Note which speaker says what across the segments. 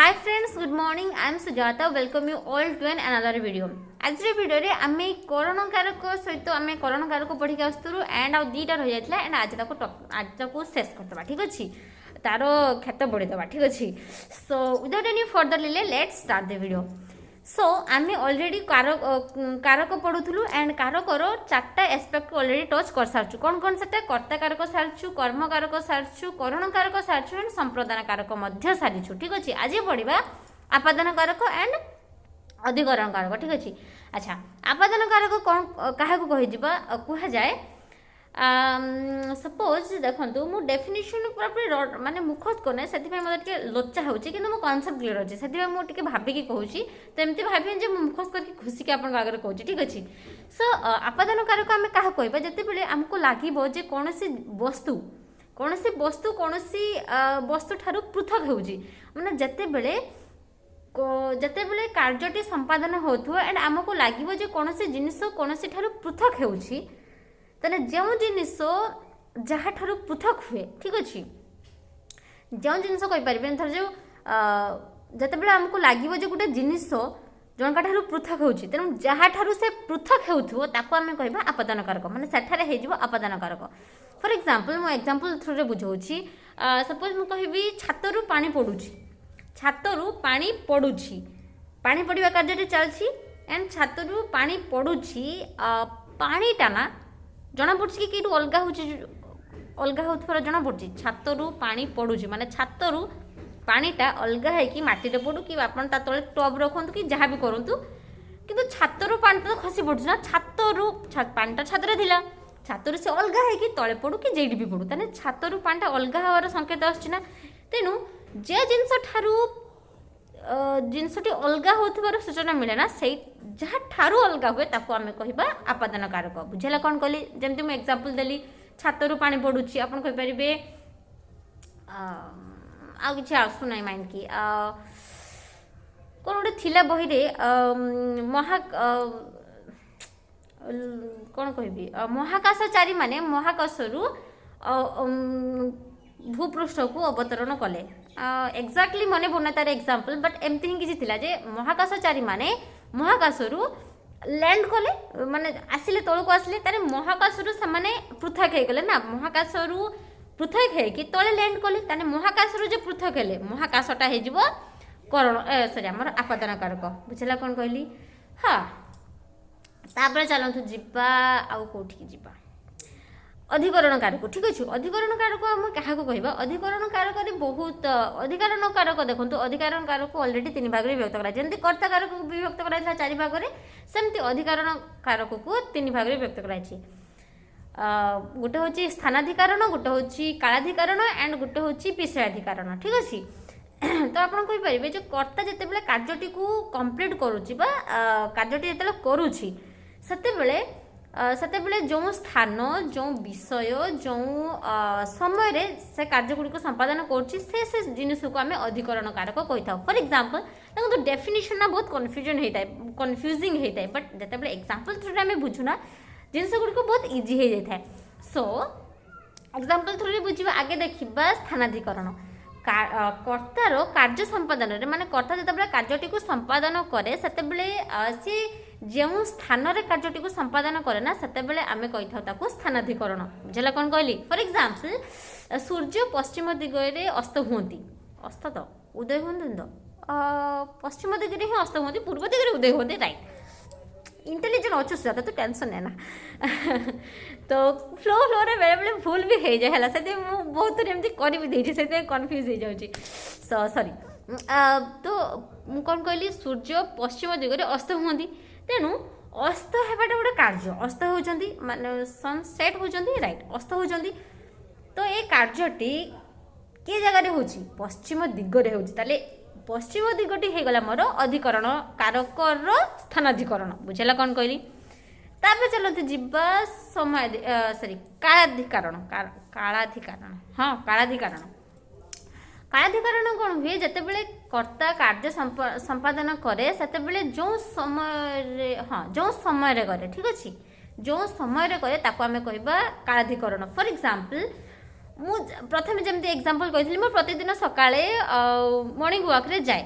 Speaker 1: Hi friends, good morning. I am Sujata. Welcome you all to an another video. आज video रे आमे corona कारक सहित आमे कोरोना कारक पढ़ी आसुरु एंड आ दुईटा रही जाता एंड आज को शेष करदे। ठीक अच्छे, तार क्षेत्र बढ़ीदे। ठीक अच्छे। So without any further delay let's start the video. So आमे ऑलरेडी कारक पढ़ुलु एंड कारकर चार्टा एस्पेक्ट को ऑलरेडी टच कर सारछु। कौन कौन से कर्ता कारक सारछु, कर्म कारक सारछु, करण कारक सारछु एंड संप्रदान कारक मध्य सारिछु। ठीक अच्छे। आज पढ़ा आपादन कारक एंड अधिकरण कारक। ठीक अच्छे। अच्छा, आपादन कारक कौन क्या कह जाए सपोज देखो मु डेफिनेशन पूरा माने मुखस्त करना से मतलब लोचा हो कनसेप्ट क्लीयर अच्छे से मुझे भाविकी कहूँ तो एमती भावे जो मुखस्त करके खुशी के आपन आगे कहूँ। ठीक अच्छे। सो आपादन कारक आम क्या कहवा जिते आमको लगे कौन वस्तु कौन वस्तु ठारू पृथक हो मैंने जिते कार्यटी संपादन हो एंड आमको लगे कौन जिनस कौन ठारू पृथक हो तेने जो जिनिस जहाँ ठारू पृथक हुए। ठीक अच्छे। जो जिनिस कहीपर थर जो जिते आमको लगे जो गोटे जिनिस जनक ठारू पृथक हो तेणु जहाँ ठारू से पृथक होमें कह आपादन कारक माने सेठारे हो आपादन कारक। फॉर एग्जांपल मो एग्जांपल थ्रू रे बुझाऊँगी। सपोज मुझे कहबी छातरू पानी पड़ुछि, छातरू पानी पड़ुछि, पानी पड़वा कार्य चलछि एंड छातरू पानी पड़ुछि पानीटा ना जना पड़ी कि अलग हो जना पड़ी छातरू पानी पड़ुछि माने छातरू पानीटा अलग है माटी पड़ू कि आप तले टब रखु कि जहाँ भी करूँ कि छातरू पानी तो खसी पड़ू ना छातरू पानीटा छाତରେ थिला छातरू से अलग है तले पड़ू कि जेडी भी पड़ू तेने छातरू पानीटा अलग हवार संकेत आसना। तेणु जे जिनस ठारू जिनसटी अलग होथिबार सूचना मिले ना से जहाँ ठारू अलग हुए ताको आमे कहिबा आपादन कारक। बुझेला कौन कहली जेमती मैं एग्जांपल देली छातरू पानी पड़ुछि आपन कहि परिबे आ किछि आसु नै माइंड की कौन गोटे थिला बही रे महा कौन कहबी महाकाशचारी माने महाकाशरू भूपृष्ठ को अवतरण कले। एक्जाक्टली मने पड़ना तार एग्जांपल बट एमती ही किसी थिला जे महाकाशचारी माने महाकाशरू लैंड कले माने आसिले तलक आसिले तारे महाकाशरू से माने पृथक हे गले ना महाकाशरू पृथक है कि तले लैंड कले ताने महाकाशरू जे पृथक हेले महाकाशटा हे जिवो करण सॉरी हमर आपादन कारक। बुझला कौन कहली। हाँ तापर चलतु जिबा आउ कोठी जिबा अधिकरण कारक। ठीक अच्छे। अधिकरण कारक आम क्या कहवा अधिकरण कारक बहुत अधिकरण कारक देखो अधिकरण कारक ऑलरेडी तीन भाग में विभक्त कराई जमी कर्ता कारक को विभक्त कराई चारि भाग में सेमती अधिकरण कारक को तीन भाग में विभक्त कराई। गोटे हूँ स्थानाधिकरण गोटे हूँ कालाधिकरण एंड गोटे हूँ विषयाधिकरण। ठीक अच्छे। तो आप कहीपर जो कर्ता जिते कार्यटी को कंप्लीट करुच्ची कार्यटी जिते करुच्ची सेतेबेले जो स्थान जो विषय जो समय रे से कार्य गुड़ी को संपादन कर जिनस को आम अधिकरण कारक कही था। फॉर एग्जांपल देखो डेफिनेशन ना बहुत कन्फ्यूजिंग होता है बट जिते एग्जांपल थ्रू आम बुझुना जिनस गुड़ी को बहुत इजी हो जाता है। सो एग्जांपल थ्रू बुझा आगे देखा स्थानाधिकरण कर्तार कार्य संपादन रे माने कर्ता जिते कार्यटी को संपादन करे से जो स्थान रे कार्यटी को संपादन करे ना सेते आमे कही था स्थानाधिकरण। बुझला कौन कहली। फॉर एग्जांपल सूर्य पश्चिम दिगरे अस्त हुंती अस्त तो उदय हुंती तो पश्चिम दिगरे ही अस्त हुंती पूर्व दिगरे उदय हुंती राइट। इंटेलिजेंट अच्छे सुजाता तो टेंशन है ना तो फ्लो फ्लो रे बेले बेले भूल भी हो जाए से बहुत एमती कर भी देछि से कन्फ्यूज हो जाउछि सॉरी। तो मु कौन कहली सूर्य पश्चिम दिगरे अस्त हुंती तेणु अस्त हेबाटा गोटे कार्य अस्त होउछंती माने सनसेट होउछंती राइट अस्त होउछंती तो ये कार्यटी के जगह रे होउछि पश्चिम दिगरे होउछि ताले पश्चिम दिगटी हो गला मोर अधिकरण कारकर स्थानाधिकरण। बुझेला कौन कहली। तापर चलते जीवा समय सॉरी कालाधिकरण कालाधिकरण हाँ कालाधिकरण कालाधिकरण कौन हुए जिते कर्ता कार्य संपादन करे से जो समय हाँ जो समय करे। ठीक अच्छे। जो समय करे ताको आमे कहबा कालाधिकरण। फॉर एग्जांपल मु प्रथम जमती एग्जांपल कही मु प्रतिदिन सकाळे मॉर्निंग वॉक रे जाए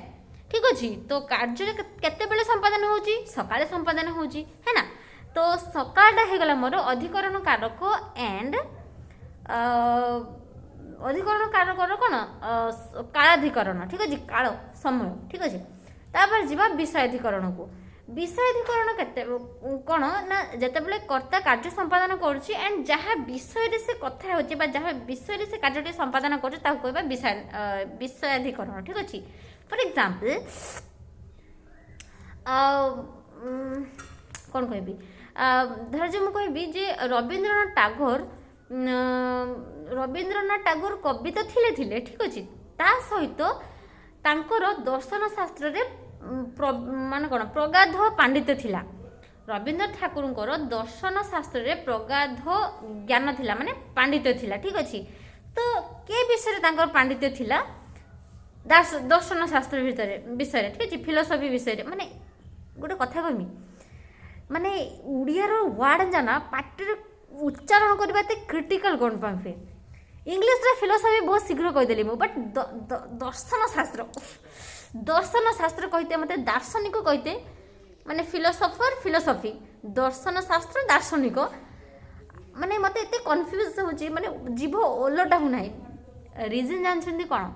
Speaker 1: ठीक अच्छे तो कार्य केते संपादन होची सकाळे संपादन होची है ना तो सकाळटा हो गला मोर अधिकरण कारक एंड अधिकरण कारक कौन कालाधिकरण ठीक अच्छे काल समय ठीक अच्छे तापर जीवा विषयाधिकरण को विषयाधिकरण केते कौन ना जितेबाला कर्ता कार्य संपादन करुच्ची एंड जहाँ विषय से कथा होची बा जहाँ विषय से कार्य संपादन करुच्ची ताको कहबा विषयाधिकरण ठीक अच्छे फॉर एग्जांपल कौन कहबी धर मुझे कहबी जे रवींद्रनाथ टागोर कवि तो थिले ठीक अच्छे ता सहित तांकर दर्शन शास्त्र रे मान कौन प्रगाध पांडित्य थिला रवींद्र ठाकुर दर्शन शास्त्र रे प्रगाध ज्ञान थिला माने पांडित्य थिला ठीक अच्छे तो के विषय तांकर पांडित्य थिला दर्शन शास्त्र विषय ठीक अच्छे फिलोसफी विषय माने गोटे कथा कहमी माने उड़ियार वर्ड जाना पार्टी उच्चारण करवा क्रिटिकल कौन पाए इंग्लीश रे फिलोसफी बहुत शीघ्र कहीदेली मु बट दर्शन शास्त्र कहते मत दार्शनिक कहते माने फिलोसफर फिलोसफी दर्शन शास्त्र दार्शनिक माने मत एत कन्फ्यूज होची माने जीव ओलटा हो ना रिजन जानछन्ती कौन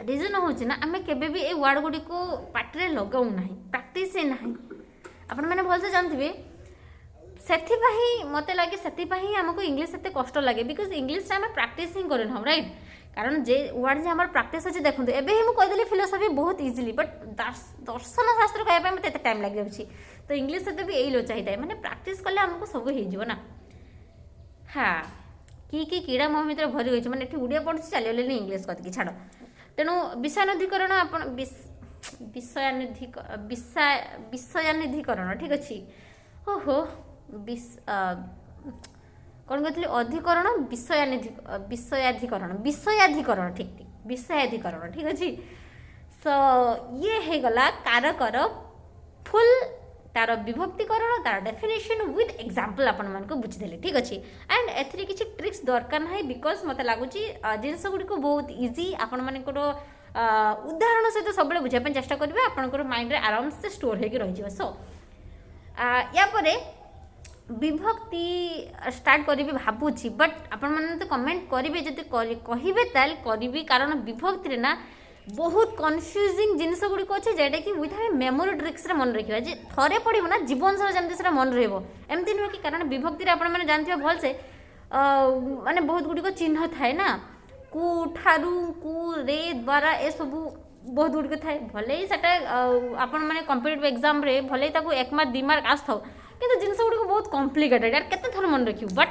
Speaker 1: रिजन होची ना आमे केबे भी ए वर्ड गुडी को पाटरे लगाऊ नाही प्रैक्टिस ही नाही आपण माने भलसे जानथिबे सेथिपाही मते लागे सेथिपाही हमको इंग्लिश एते कष्ट लागे बिकॉज इंग्लिश आम प्रैक्टिस ही करन हम राइट कारण जे वर्ड जे हमर प्रैक्टिस अछि देखंतु एबे ही मु कहि देली फिलोसफी बहुत इजीली बट दर्शन शास्त्र कहबा पे मते एते टाइम लागि जाउछि तो इंग्लिश से भी एई लो चाहिए माने प्रैक्टिस करले हमको सब हो जिवो ना हां की कीड़ा मोह मित्र भरी गई माने एठी उड़िया पढछि चलियले नि इंग्लिश कत की छाडो तेनु विषयानुधिकरण आपण विषयानुधिकरण ठीक अछि ओहो कौन कहते अधिकरण विषयाधिकरण ठीक ठीक विषयाधिकरण ठीक अच्छे सो ये है गला कारकर फुल तार विभक्तिकरण तार डेफिनेशन विथ एग्जांपल आपण मान को बुझीदेले ठीक अच्छे एंड एथरे किछि ट्रिक्स दरकार नाही बिकॉज मते लागुची जिनस गुडी को बहुत इजी आपण मान को उदाहरण सहित सब बुझा चेष्टा करेंगे आपंकर माइंड रे आराम से स्टोर होगी रही सो या परे विभक्ति स्टार्ट करी भावुची बट आपण मैंने तो कमेंट करेंगे जब कहे ताल करी कारण विभक्ति रे ना बहुत कन्फ्यूजिंग जिनस गुड़िक अच्छे जेटा कि विथ मेमोरी ट्रिक्स रे मन रखा जे थरे पढ़ो ना जीवन सारा जमी से मन रमती नुह कि कारण विभक्ति आपने जानते भलसे माने बहुत गुड़िक चिन्ह थाए ना कु ठारू कु रे द्वारा ए सबू बहुत गुड़िक थाए भले ही सेटा आपण मैंने कम्पिटेटिव एग्जाम रे भले ही ताको 1 मार्क 2 मार्क आसथाउ किंतु जिनस गुड़िक बहुत कॉम्प्लिकेटेड यार केते थर मन रखियो बट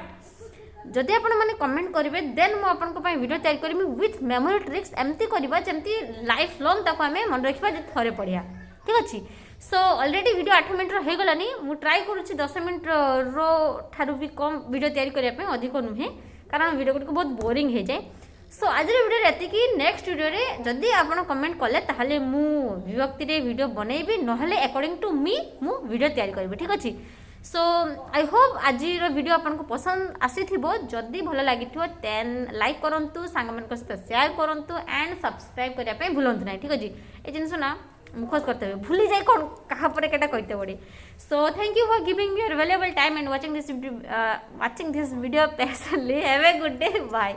Speaker 1: जदि आपण मैंने कमेंट करेंगे देन मु आपन को पई वीडियो तैयार करमी विथ मेमोरी ट्रिक्स एमती करबा जेमती लाइफ लॉन्ग ताको हमें मन रखिबा जे थरे पढ़िया ठीक अछि सो ऑलरेडी वीडियो 8 मिनिट रो हे गलानी मु ट्राई करूछि 10 मिनिट रो ठारू भी कम वीडियो तैयार करिया पे अधिक नुहे कारण वीडियो को बहुत बोरिंग हे जाय सो आज वीडियो एति कि नेक्स्ट वीडियो रे जदि आपण कमेंट कले ताहले मु विभक्ति रे वीडियो बनैबी नहले अकॉर्डिंग टू मी मु वीडियो तैयार करबी ठीक अछि सो आई होप आज वीडियो आपको पसंद आसी जदि भल लगी देन लाइक करूँ सांग सहित शेयर करूँ एंड सब्सक्राइब करने भूलु ना ठीक अच्छे ये जिन ना मुखज करते हुए भूली जाए कौन क्या कहते पड़े so thank you for giving your valuable time and watching this video patiently have a good day bye.